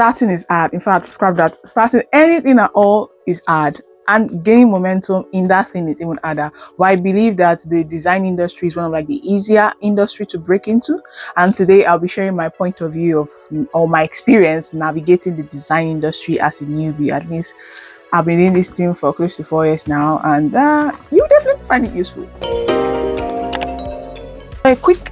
starting is hard. In fact, scrap that. Starting anything at all is hard. And gaining momentum in that thing is even harder. But I believe that the design industry is one of like the easier industry to break into. And today I'll be sharing my point of view of or my experience navigating the design industry as a newbie. At least I've been in this thing for close to 4 years now, and you definitely find it useful. A quick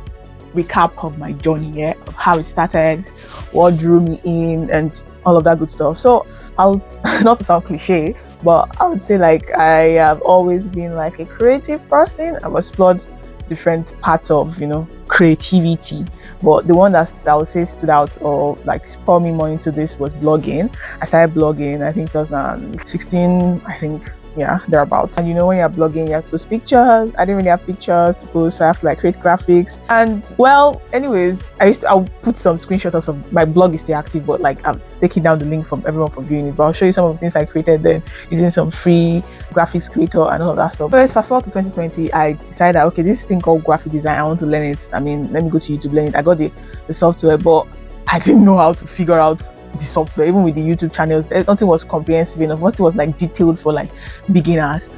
recap of my journey here, of how it started, what drew me in, and all of that good stuff. So I'll not to sound cliche, but I would say like I have always been like a creative person. I've explored different parts of creativity, but the one that I would say stood out or like spurred me more into this was blogging. I started blogging, I think 2016, I think. Yeah, thereabouts. And when you're blogging, you have to post pictures. I didn't really have pictures to post, so I have to like create graphics. And well, anyways, I'll put some screenshots of some. My blog is still active, but like I'm taking down the link from everyone from viewing it. But I'll show you some of the things I created then using some free graphics creator and all of that stuff. First, fast forward to 2020, I decided, okay, this thing called graphic design, I want to learn it. I mean, let me go to YouTube, learn it. I got the software, but I didn't know how to figure out the software. Even with the YouTube channels, nothing was comprehensive enough. Nothing was like detailed for like beginners.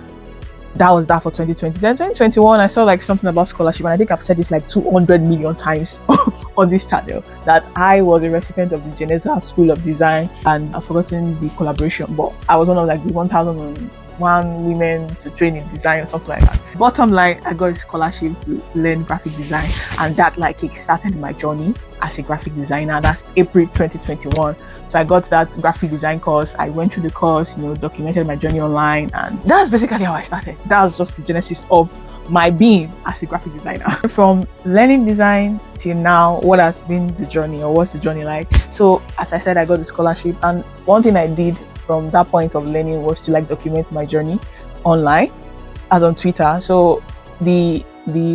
That was that for 2020. Then 2021, I saw like something about scholarship, and I think I've said this like 200 million times on this channel, that I was a recipient of the Geneza School of Design, and I've forgotten the collaboration, but I was one of like the 1,001 women to train in design or something like that. Bottom line, I got a scholarship to learn graphic design, and that like kickstarted my journey as a graphic designer. That's April 2021. So I got that graphic design course. I went through the course, documented my journey online, and that's basically how I started. That was just the genesis of my being as a graphic designer. From learning design till now, what has been the journey, or what's the journey like? So as I said, I got the scholarship, and one thing I did from that point of learning was to like document my journey online, as on Twitter. So the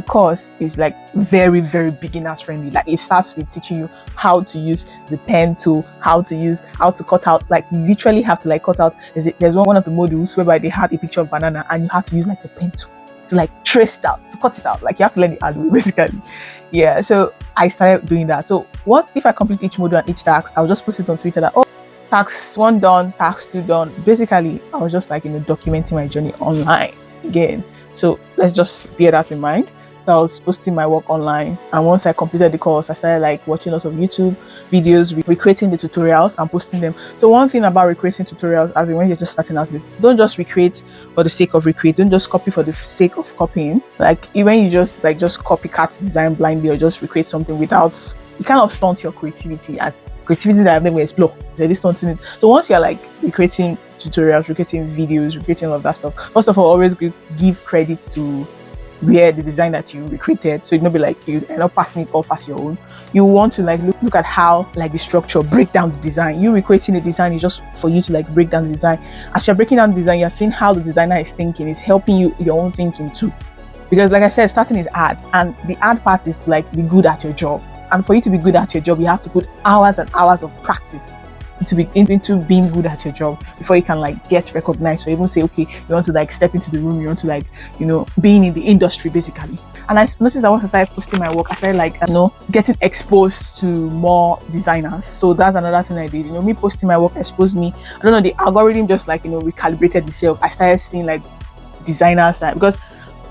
course is like very, very beginners friendly. Like it starts with teaching you how to use the pen tool, how to cut out, like you literally have to like cut out. There's one of the modules whereby they had a picture of banana, and you have to use like the pen tool to like trace it out, to cut it out. Like you have to learn the hard way basically. Yeah, so I started doing that. So if I complete each module and each task, I'll just post it on Twitter that, oh, task 1 done, task 2 done. Basically, I was just like documenting my journey online again. So let's just bear that in mind. So I was posting my work online, and once I completed the course, I started like watching lots of YouTube videos, recreating the tutorials and posting them. So one thing about recreating tutorials, as in when you're just starting out, is don't just recreate for the sake of recreate. Don't just copy for the sake of copying. Like when you just copycat design blindly or just recreate something without, it kind of stunts your creativity, as creativity that I've never explored. So this stunting it. So once you're like recreating tutorials, recreating videos, recreating all of that stuff, first of all, always give credit to where the design that you recreated, so it not be like you end up passing it off as your own. You want to like look at how like the structure, break down the design. You recreating the design is just for you to like break down the design. As you're breaking down the design, you're seeing how the designer is thinking, is helping you your own thinking too. Because like I said, starting is hard, and the hard part is to like be good at your job. And for you to be good at your job, you have to put hours and hours of practice into being good at your job before you can like get recognized, or even say, okay, you want to like step into the room, you want to like being in the industry basically. And I noticed that once I started posting my work, I started like getting exposed to more designers. So that's another thing I did. Me posting my work exposed me. I don't know, the algorithm just like recalibrated itself. I started seeing like designers because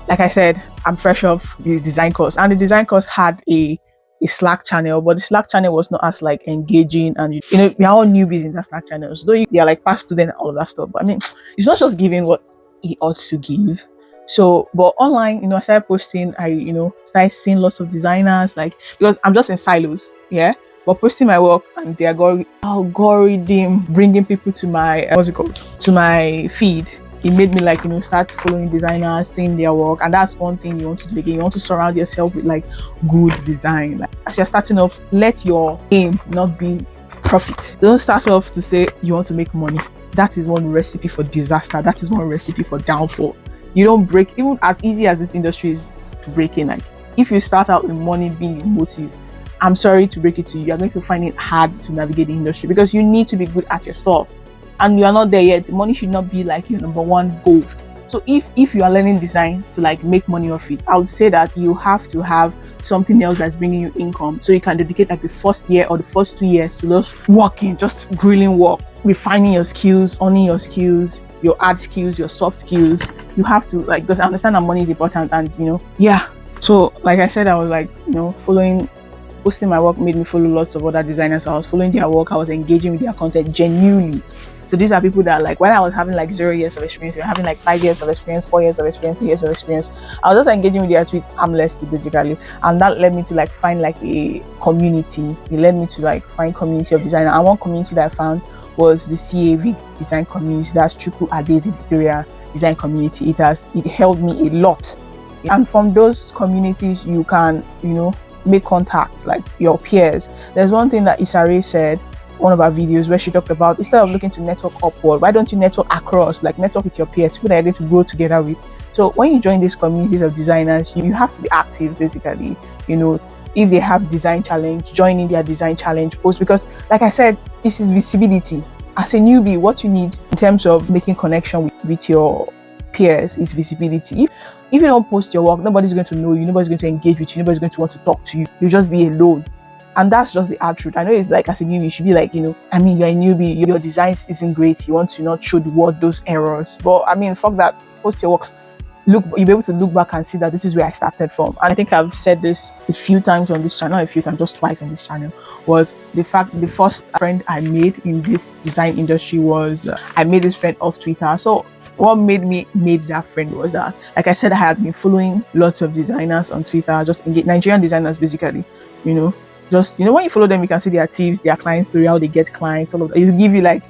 like I said, I'm fresh off the design course, and the design course had a Slack channel, but the Slack channel was not as like engaging, and we are all newbies in that Slack channel, so they are like past students and all of that stuff. But I mean, it's not just giving what he ought to give. So but online, I started posting, I started seeing lots of designers, like, because I'm just in silos, yeah, but posting my work, and the algorithm bringing people to my to my feed. It made me like start following designers, seeing their work, and that's one thing you want to do again. You want to surround yourself with like good design. Like, as you're starting off, let your aim not be profit. Don't start off to say you want to make money. That is one recipe for disaster. That is one recipe for downfall. You don't break, even as easy as this industry is to break in. Like if you start out with money being your motive, I'm sorry to break it to you, you're going to find it hard to navigate the industry, because you need to be good at your stuff. And you are not there yet. The money should not be like your number one goal. So if you are learning design to like make money off it, I would say that you have to have something else that's bringing you income, so you can dedicate like the first year or the first 2 years to just working, just grilling work, refining your skills, owning your skills, your hard skills, your soft skills. You have to, like, because I understand that money is important, and yeah. So like I said, I was like, posting my work made me follow lots of other designers. I was following their work, I was engaging with their content genuinely. So these are people that, like, while I was having like 0 years of experience, they were having like 5 years of experience, 4 years of experience, 3 years of experience. I was just engaging with their tweets harmlessly, basically. And that led me to like find like a community. It led me to like find community of designer. And one community that I found was the CAV design community. That's Chuku Adeze Victoria design community. It helped me a lot. And from those communities, you can, make contacts, like your peers. There's one thing that Isare said, one of our videos, where she talked about, instead of looking to network upward, why don't you network across, like network with your peers, people that are able to grow together with. So when you join these communities of designers, you have to be active, basically. If they have design challenge, join in their design challenge post, because like I said, this is visibility. As a newbie, what you need in terms of making connection with your peers is visibility. If you don't post your work, nobody's going to know you, nobody's going to engage with you, nobody's going to want to talk to you. You'll just be alone. And that's just the hard truth. I know it's like, as a newbie, you should be like, you're a newbie, your designs isn't great, you want to not show the world those errors. But fuck that, post your work. You'll be able to look back and see that this is where I started from. And I think I've said this a few times on this channel, just twice on this channel, was the fact the first friend I made in this design industry was, I made this friend off Twitter. So what made that friend was that, like I said, I had been following lots of designers on Twitter, just Nigerian designers, basically, just when you follow them, you can see their tips, their client story, how they get clients, all of that. It will give you like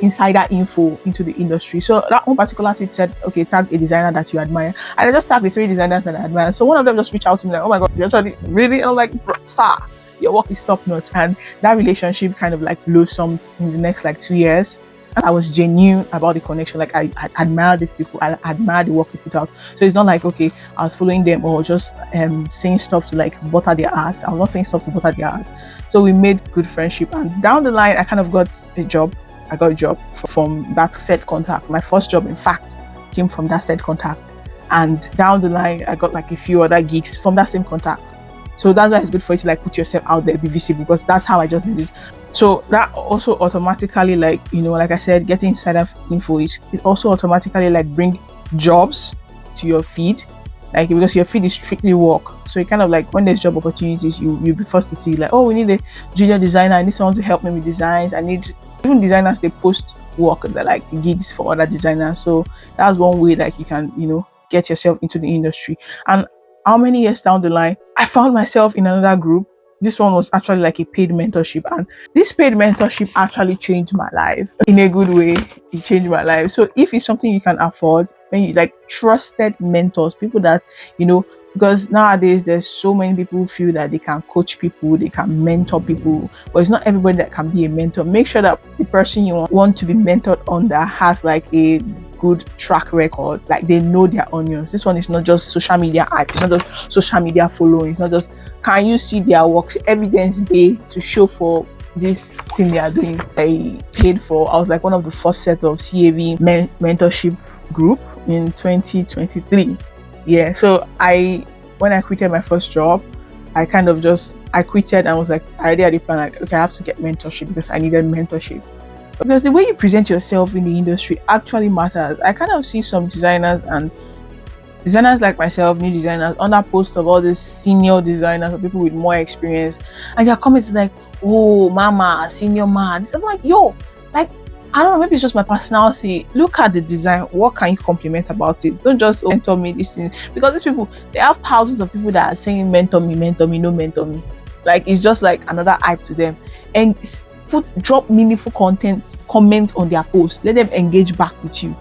insider info into the industry. So that one particular tweet said, okay, tag a designer that you admire. And I just tagged the 3 designers that I admire. So one of them just reached out to me like, oh my god, you actually really? And I'm like, sir, your work is top notch. And that relationship kind of like blossomed in the next like 2 years. And I was genuine about the connection. Like I admire these people, I admire the work they put out. So it's not like, okay, I was following them or just saying stuff to like butter their ass. I was not saying stuff to butter their ass. So we made good friendship, and down the line I kind of got a job. I got a job from that said contact. My first job, in fact, came from that said contact. And down the line I got like a few other gigs from that same contact. So that's why it's good for you to like put yourself out there, be visible, because that's how I just did it. So that also automatically, like, like I said, getting insider info, it also automatically like bring jobs to your feed, like, because your feed is strictly work. So you kind of like, when there's job opportunities, you'll be first to see like, oh, we need a junior designer, I need someone to help me with designs. Even designers, they post work, they're like gigs for other designers. So that's one way like you can, get yourself into the industry. And how many years down the line, I found myself in another group. This one was actually like a paid mentorship, and this paid mentorship actually changed my life in a good way. It changed my life. So if it's something you can afford, when you like trusted mentors, people that, because nowadays there's so many people who feel that they can coach people, they can mentor people, but it's not everybody that can be a mentor. Make sure that the person you want to be mentored under has like a good track record, like they know their onions. This one is not just social media hype, it's not just social media following, it's not just, can you see their works, evidence day to show for this thing they are doing. I was like one of the first set of CAV mentorship group in 2023. Yeah, so when I quitted my first job, I quitted and was like, I already had a plan, like, okay, I have to get mentorship because I needed mentorship. Because the way you present yourself in the industry actually matters. I kind of see some designers like myself, new designers, under post of all these senior designers or people with more experience, and their comments like, oh, mama, senior man. So I'm like, yo, like, I don't know, maybe it's just my personality. Look at the design. What can you compliment about it? Don't just mentor me, this thing. Because these people, they have thousands of people that are saying mentor me, no mentor me. Like, it's just like another hype to them. And drop meaningful comment on their post. Let them engage back with you.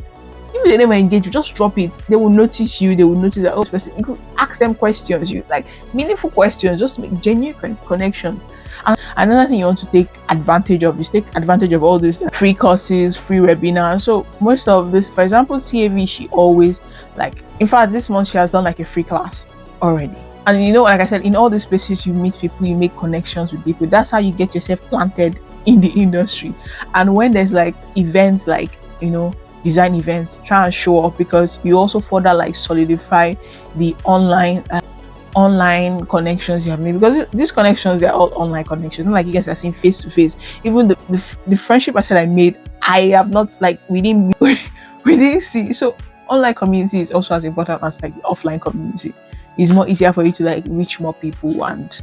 If they never engage, you just drop it. They will notice you. They will notice that, oh, person. You could ask them questions. You like meaningful questions. Just make genuine connections. And another thing you want to take advantage of is take advantage of all these free courses, free webinars. So most of this, for example, CAV, she always like. In fact, this month she has done like a free class already. And like I said, in all these places, you meet people, you make connections with people. That's how you get yourself planted in the industry. And when there's like events, like, design events, try and show up, because you also further like solidify the online online connections you have made, because these connections, they're all online connections, not like you guys are seeing face to face. Even the friendship I said I made, I have not, like, we didn't we didn't see. So online community is also as important as like the offline community. It's more easier for you to like reach more people and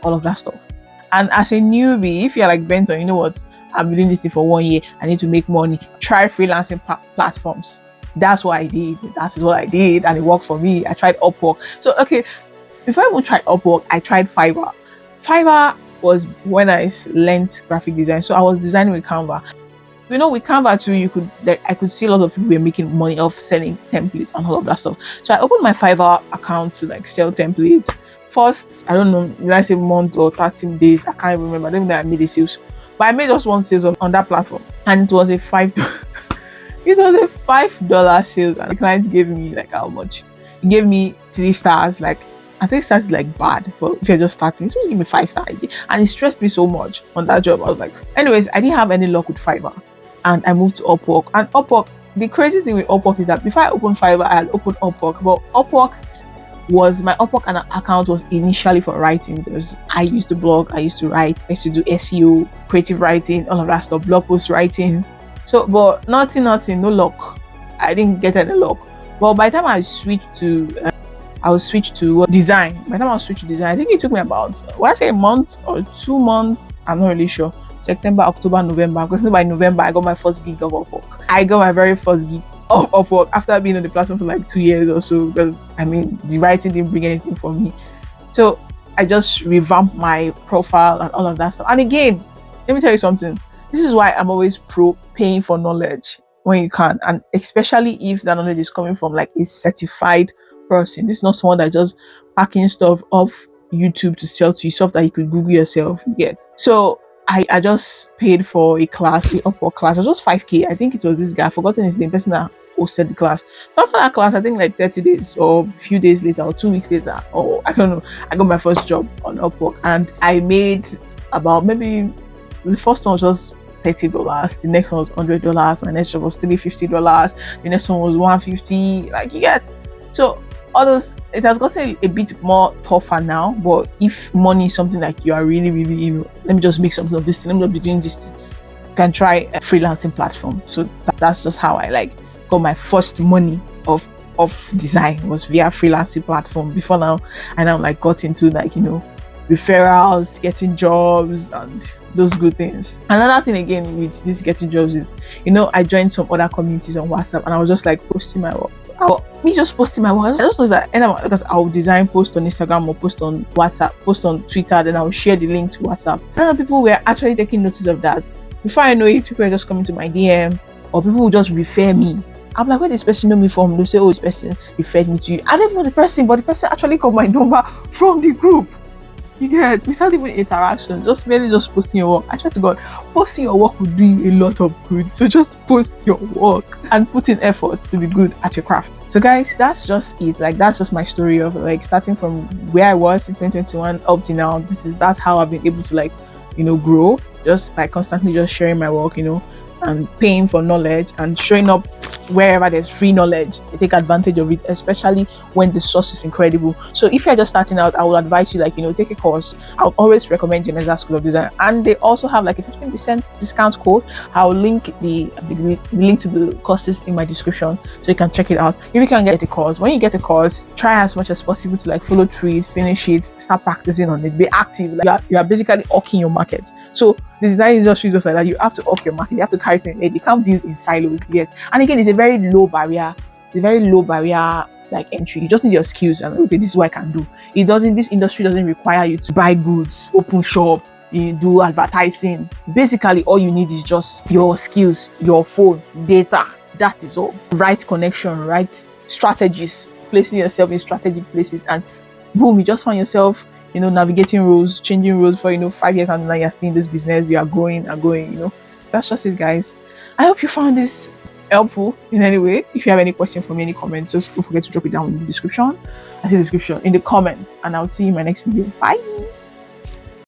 all of that stuff. And as a newbie, if you're like bent on, you know what, I've been doing this thing for 1 year, I need to make money, try freelancing platforms. That's what I did. That is what I did, and it worked for me. I tried Upwork. So okay, before I even tried Upwork, I tried Fiverr. Fiverr was when I learned graphic design. So I was designing with Canva. With Canva too, I could see a lot of people were making money off selling templates and all of that stuff. So I opened my Fiverr account to like sell templates. First, I don't know, did I say month or 13 days? I can't even remember. I don't even know I made a sales. But I made just one sales on that platform. And it was a $5 it was a $5 sales, and the client gave me like how much? He gave me 3 stars. Like, I think stars is like bad, but if you're just starting, he's supposed to give me 5 stars. And it stressed me so much on that job. I was like, anyways, I didn't have any luck with Fiverr, and I moved to Upwork. And Upwork, the crazy thing with Upwork is that before I opened Fiverr, I had opened Upwork, but my Upwork account was initially for writing, because I used to blog, I used to write, I used to do SEO, creative writing, all of that stuff, blog post writing. So, but nothing, no luck. I didn't get any luck. But by the time I switched to design. By the time I switched to design, I think it took me about, a month or 2 months. I'm not really sure. September, October, November. Because by November, I got my first gig of Upwork. I got my very first gig of Upwork after being on the platform for like 2 years or so. Because the writing didn't bring anything for me. So I just revamped my profile and all of that stuff. And again, let me tell you something. This is why I'm always pro paying for knowledge when you can, and especially if that knowledge is coming from like a certified person. This is not someone that just packing stuff off YouTube to sell to you, stuff that you could Google yourself. So I just paid for a class, the Upwork class. It was just 5K. I think it was this guy, I've forgotten his name, person that hosted the class. So after that class, I think like 30 days or a few days later or 2 weeks later, or I don't know, I got my first job on Upwork, and I made about, maybe the first one was just $30, the next one was $100, my next job was $350, the next one was $150, like, you get. So all those, it has gotten a bit more tougher now. But if money is something like you are really, really, let me just make something of this thing, let me just be doing this thing, you can try a freelancing platform. So that's just how I like got my first money of design, was via freelancing platform. Before now, I now like got into like referrals, getting jobs, and those good things. Another thing again with this getting jobs is, I joined some other communities on WhatsApp, and I was just like posting my work. I just know that because I'll design, post on Instagram or post on WhatsApp, post on Twitter, then I'll share the link to WhatsApp. A lot of people were actually taking notice of that. Before I know it, people are just coming to my DM, or people will just refer me. I'm like, where this person know me from? They'll say, oh, this person referred me to you. I don't know the person, but the person actually got my number from the group. You get, without even interaction, just merely just posting your work. I swear to God, posting your work will do you a lot of good. So just post your work and put in effort to be good at your craft. So guys, that's just it. Like, that's just my story of like starting from where I was in 2021 up to now. That's how I've been able to like, grow, just by constantly just sharing my work, and paying for knowledge and showing up wherever there's free knowledge. I take advantage of it, especially when the source is incredible. So if you're just starting out, I will advise you, like, take a course. I'll always recommend Geneza School of Design, and they also have like a 15% discount code. I'll link the link to the courses in my description, so you can check it out. If you can get the course, when you get the course, try as much as possible to like follow through it, finish it, start practicing on it, be active. Like, you are basically hawking your market. So the design industry is just like that. You have to hawk your market. You have to carry it in your head. You can't build in silos yet. And again, it's a very low barrier. Like entry. You just need your skills, and okay, this is what I can do. This industry doesn't require you to buy goods, open shop, do advertising. Basically, all you need is just your skills, your phone, data. That is all. Right connection, right strategies, placing yourself in strategic places, and boom, you just find yourself navigating roles, changing roles for 5 years, and now you're still in this business. We are going and going. That's just it, guys. I hope you found this helpful in any way. If you have any question for me, any comments, just don't forget to drop it down in the description. In the comments, and I'll see you in my next video. Bye.